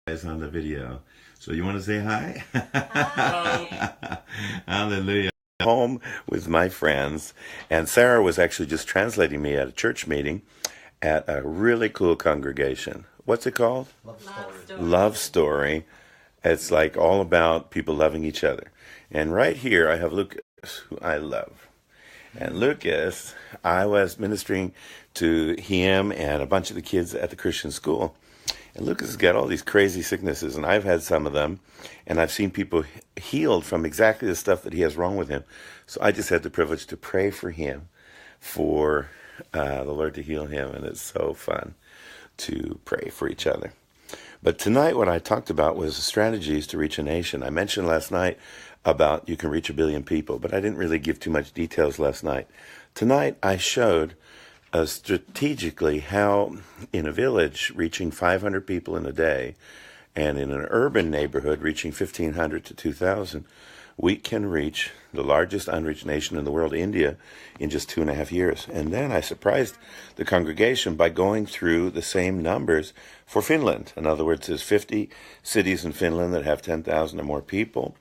Guys on the video. So you want to say hi? Hi. Hallelujah. Home with my friends, and Sarah was actually just translating me at a church meeting at a really cool congregation. What's it called? Love story. Love Story. It's like all about people loving each other. And right here I have Lucas, who I love. And Lucas, I was ministering to him and a bunch of the kids at the Christian school. And Lucas has got all these crazy sicknesses, and I've had some of them, and I've seen people healed from exactly the stuff that he has wrong with him. So I just had the privilege to pray for him, for the Lord to heal him, and it's so fun to pray for each other. But tonight what I talked about was strategies to reach a nation. I mentioned last night about you can reach 1 billion people, but I didn't really give too much details last night. Tonight I showed strategically how in a village reaching 500 people in a day and in an urban neighborhood reaching 1,500 to 2,000, we can reach the largest unreached nation in the world, India, in just 2.5 years. And then I surprised the congregation by going through the same numbers for Finland. In other words, there's 50 cities in Finland that have 10,000 or more people,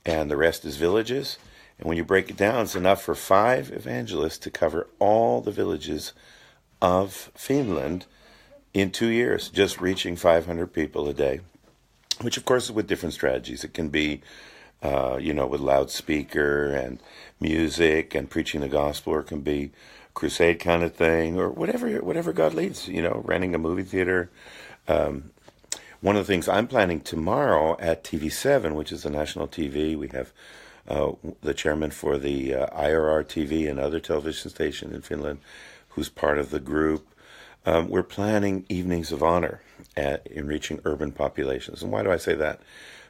and the rest is villages. And when you break it down, it's enough for 5 evangelists to cover all the villages of Finland in 2 years, just reaching 500 people a day, which of course is with different strategies. It can be, with loudspeaker and music and preaching the gospel, or it can be crusade kind of thing, or whatever God leads, renting a movie theater. One of the things I'm planning tomorrow at TV7, which is the national TV, we have the chairman for the IRR TV and other television station in Finland, who's part of the group. We're planning evenings of honor in reaching urban populations. And why do I say that?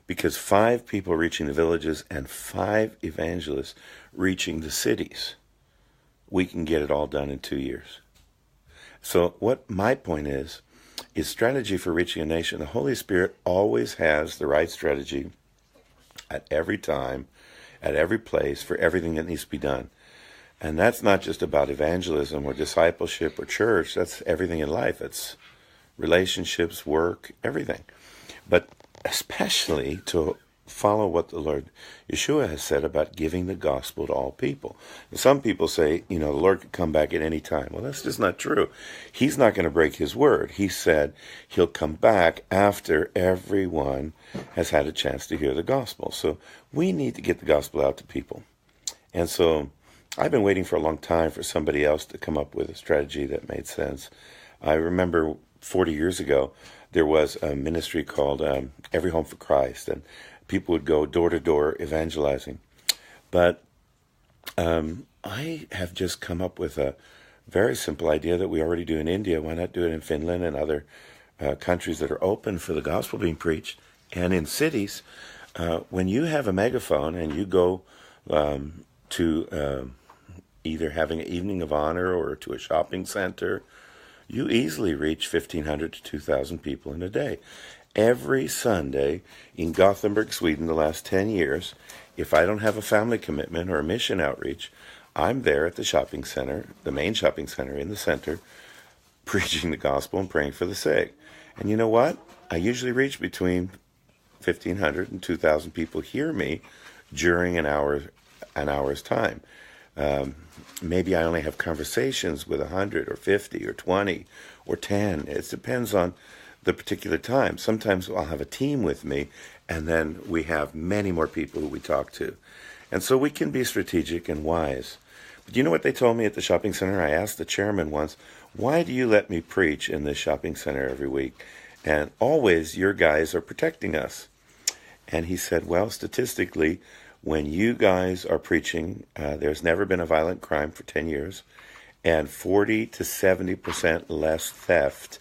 Because 5 people reaching the villages and 5 evangelists reaching the cities, we can get it all done in 2 years. So what my point is strategy for reaching a nation. The Holy Spirit always has the right strategy at every time, at every place, for everything that needs to be done. And that's not just about evangelism or discipleship or church. That's everything in life. It's relationships, work, everything. But especially to follow what the Lord Yeshua has said about giving the gospel to all people. And some people say, the Lord could come back at any time. Well, that's just not true. He's not going to break his word. He said he'll come back after everyone has had a chance to hear the gospel. So we need to get the gospel out to people. And so I've been waiting for a long time for somebody else to come up with a strategy that made sense. I remember 40 years ago, there was a ministry called Every Home for Christ, and people would go door to door evangelizing. But I have just come up with a very simple idea that we already do in India. Why not do it in Finland and other countries that are open for the gospel being preached? And in cities, when you have a megaphone and you go to either having an evening of honor or to a shopping center, you easily reach 1,500 to 2,000 people in a day. Every Sunday in Gothenburg, Sweden, the last 10 years, if I don't have a family commitment or a mission outreach, I'm there at the shopping center, the main shopping center in the center, preaching the gospel and praying for the sick. And you know what? I usually reach between 1,500 and 2,000 people hear me during an hour's time. Maybe I only have conversations with 100 or 50 or 20 or 10. It depends on the particular time. Sometimes I'll have a team with me, and then we have many more people who we talk to. And so we can be strategic and wise. But you know what they told me at the shopping center? I asked the chairman once, why do you let me preach in this shopping center every week? And always your guys are protecting us. And he said, well, statistically, when you guys are preaching, there's never been a violent crime for 10 years, and 40 to 70% less theft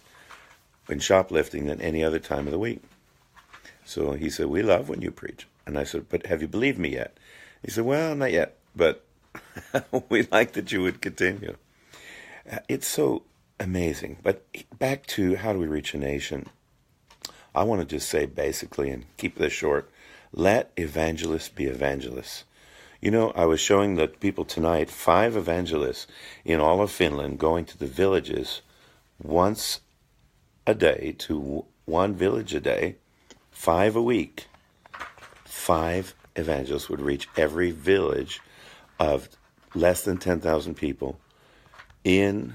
in shoplifting than any other time of the week. So he said, we love when you preach. And I said, but have you believed me yet? He said, well, not yet, but we like that you would continue. It's so amazing. But back to how do we reach a nation? I want to just say basically, and keep this short, let evangelists be evangelists. I was showing the people tonight 5 evangelists in all of Finland going to the villages once a day to one village a day 5 a week, 5 evangelists would reach every village of less than 10,000 people in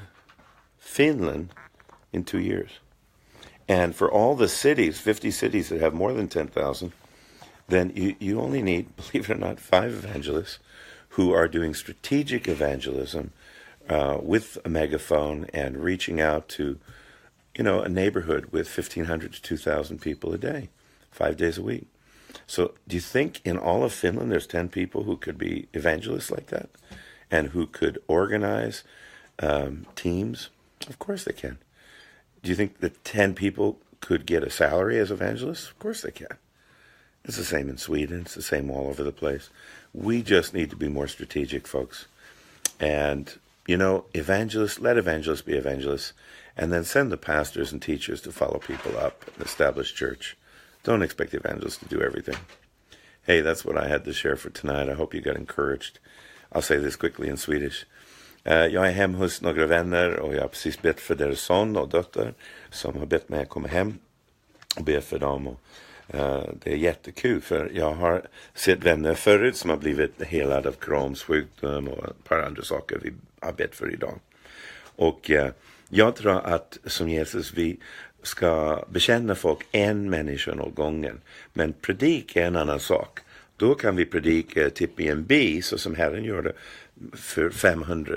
Finland in 2 years. And for all the cities, 50 cities that have more than 10,000, then you only need, believe it or not, 5 evangelists who are doing strategic evangelism with a megaphone and reaching out to, a neighborhood with 1,500 to 2,000 people a day, 5 days a week. So do you think in all of Finland there's 10 people who could be evangelists like that and who could organize teams? Of course they can. Do you think that 10 people could get a salary as evangelists? Of course they can. It's the same in Sweden. It's the same all over the place. We just need to be more strategic, folks. And, evangelists, let evangelists be evangelists, and then send the pastors and teachers to follow people up and establish church. Don't expect evangelists to do everything. Hey, that's what I had to share for tonight. I hope you got encouraged. I'll say this quickly in Swedish. Jag är hem hos några vänner och jag har precis bett för deras son och dotter som har bett mig att komma hem och be för dem. Och, det är jättekul för jag har sett vänner förut som har blivit helade av Crohns sjukdom och ett par andra saker vi har bett för idag. Och jag tror att som Jesus vi ska bekänna folk en människa åt gången. Men predika är en annan sak. Då kan vi predika typ i en by så som Herren gör det för 500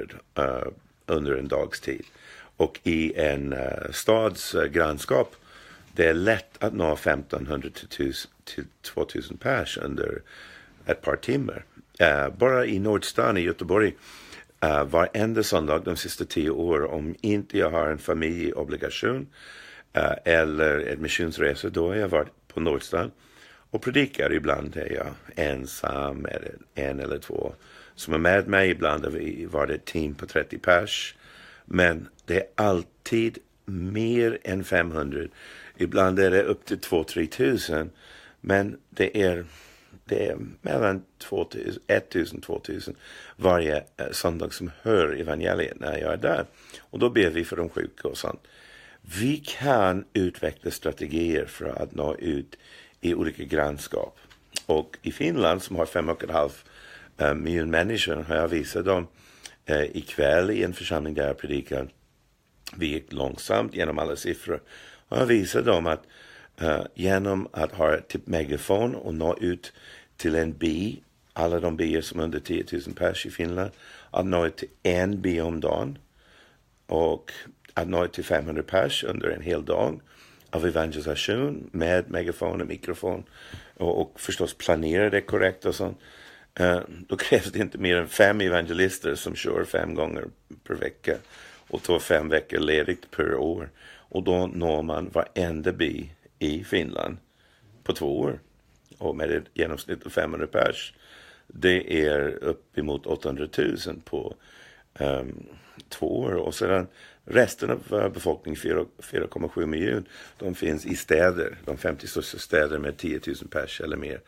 under en dags tid. Och i en stads grannskap det är lätt att nå 1500 till 2000 pers under ett par timmar. Bara i Nordstan i Göteborg varenda söndag de sista 10 år om inte jag har en familjeobligation eller ett missionsresa då har jag varit på Nordstan och predikar. Ibland är jag ensam eller en eller två som är med mig. Ibland har vi varit ett team på 30 pers. Men det är alltid mer än 500. Ibland är det upp till 2-3 tusen. Men det är mellan 1,000-2,000 varje söndag som hör evangeliet när jag är där. Och då ber vi för de sjuka och sånt. Vi kan utveckla strategier för att nå ut i olika grannskap. Och i Finland som har 5,5 miljoner människor har jag visat dem ikväll i en församling där jag predikar. Vi gick långsamt genom alla siffror. Och jag visade dem att genom att ha typ megafon och nå ut till en by, alla de byar som under 10 000 pers i Finland, att nå ut till en by om dagen och att nå ut till 500 pers under en hel dag av evangelisation med megafon och mikrofon och förstås planera det korrekt och sånt. Då krävs det inte mer än 5 evangelister som kör 5 gånger per vecka och tar 5 veckor ledigt per år. Och då når man varenda by i Finland på 2 år. Och med ett genomsnitt av 500 pers. Det är uppemot 800 000 på 2 år. Och sedan resten av befolkningen, 4,7 miljoner, de finns i städer. De 50 största städer med 10 000 pers eller mer.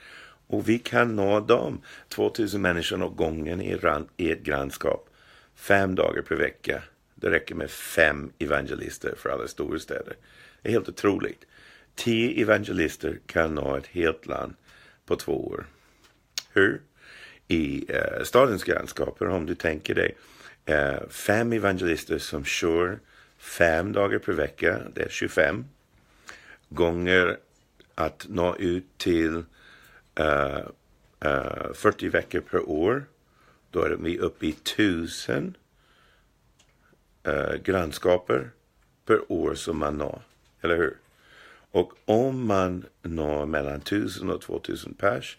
Och vi kan nå dem, 2000 människor åt gången i ett grannskap. 5 dagar per vecka. Det räcker med 5 evangelister för alla stora städer. Det är helt otroligt. 10 evangelister kan nå ett helt land på 2 år. Hur? I stadens grannskaper, om du tänker dig 5 evangelister som kör 5 dagar per vecka, det är 25 gånger att nå ut till 40 veckor per år. Då är vi uppe i 1000 grannskaper per år som man når, eller hur? Och om man når mellan 1000 och 2000 pers,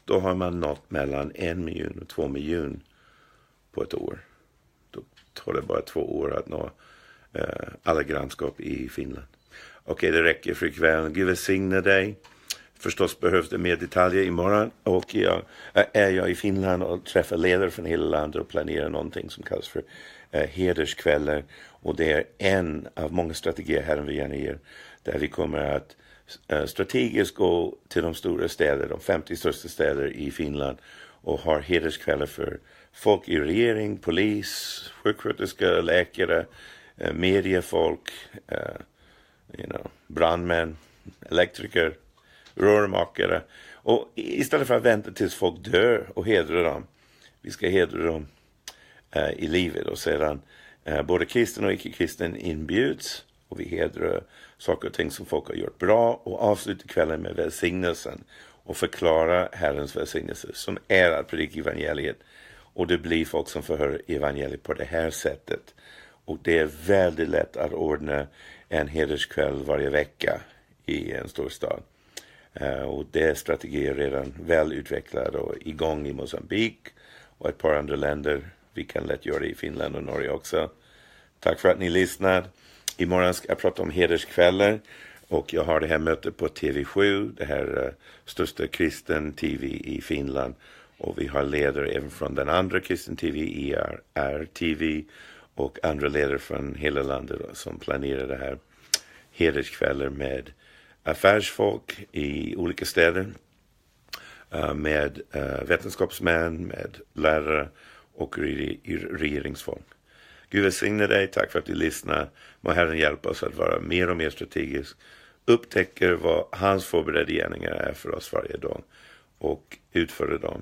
då har man nått mellan 1 miljon och 2 miljoner på ett år. Då tar det bara 2 år att nå alla grannskap i Finland. Okej, det räcker för ikväll. Gud välsigne dig. Förstås behövs det mer detaljer imorgon. Och är jag i Finland och träffar ledare från hela landet och planerar någonting som kallas för hederskvällar. Och det är en av många strategier Herren vi gärna ger. Där vi kommer att strategiskt gå till de stora städer, de 50 största städer i Finland. Och har hederskvällar för folk i regering, polis, sjuksköterskor, läkare, mediefolk, brandmän, elektriker, rörmakare. Och istället för att vänta tills folk dör och hedra dem, vi ska hedra dem i livet. Och sedan både kristen och icke-kristen inbjuds, och vi hedrar saker och ting som folk har gjort bra, och avslutar kvällen med välsignelsen och förklara Herrens välsignelse som är att predika evangeliet. Och det blir folk som får höra evangeliet på det här sättet. Och det är väldigt lätt att ordna en hederskväll varje vecka i en stor stad. Och det är strategier redan väl utvecklade och igång i Mozambique och ett par andra länder. Vi kan lätt göra det i Finland och Norge också. Tack för att ni lyssnar. Imorgon ska jag prata om hederskvällar. Och jag har det här mötet på TV7. Det här största kristen TV i Finland. Och vi har ledare även från den andra kristen TV, IR-TV. Och andra ledare från hela landet som planerar det här. Hederskvällar med affärsfolk i olika städer. Med vetenskapsmän, med lärare och regeringsfolk. Gud välsigne dig, tack för att du lyssnar. Må Herren hjälpa oss att vara mer och mer strategisk. Upptäcker vad hans förberedda gärningar är för oss varje dag. Och utföra dem